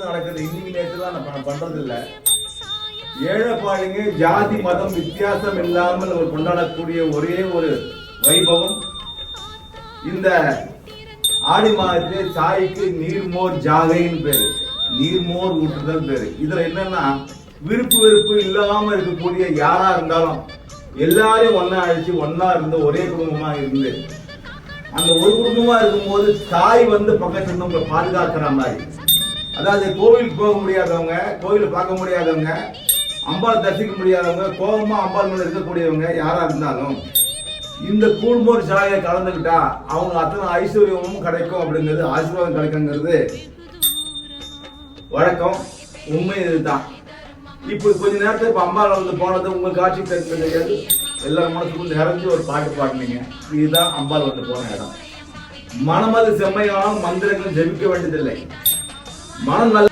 நடக்குது. இன்னைக்கு நேற்று தான் நான் பண்றது இல்ல. ஏழைப்பாளைங்க ஜாதி மதம் வித்தியாசம் இல்லாமல் ஒரு கொண்டாடக்கூடிய ஒரே ஒரு வைபவம் இந்த ஆடி மாதத்திலே சாய்க்கு நீர்மோர் ஜாகைன்னு பேரு, நீர்மோர் ஊற்றுதல் பேரு. இதுல என்னன்னா விருப்பு வெறுப்பு இல்லாம இருக்கக்கூடிய யாரா இருந்தாலும் எல்லாரையும் ஒன்னா அழிச்சு ஒன்னா இருந்து ஒரே குடும்பமா இருந்து அந்த ஒரு குடும்பமா இருக்கும்போது தாய் பக்கத்துல இருந்தவங்களை பாதுகாக்கிற மாதிரி, அதாவது கோவிலுக்கு போக முடியாதவங்க, கோவில பார்க்க முடியாதவங்க, அம்பாள் தரிசிக்க முடியாதவங்க, கோபமா அம்பாள் மேல இருக்கக்கூடியவங்க யாரா இருந்தாலும் இந்த கூழ்மோர் சாயை கலந்துக்கிட்டா அவங்க அத்தனை ஐஸ்வர்யமும் கிடைக்கும் அப்படிங்கிறது, ஆசீர்வாதம் கிடைக்குங்கிறது வழக்கம். உண்மை இதுதான். இப்ப கொஞ்ச நேரத்துல இப்ப அம்பாள் போனது உங்க காட்சி தெரிஞ்சது, எல்லா மனசுக்கும் நிறைஞ்சு ஒரு பாட்டு பாடினீங்க. இதுதான் அம்பாள் போன இடம். மனமது செம்மையான மந்திரங்கள் ஜெபிக்க வேண்டியதில்லை. மனம் நல்ல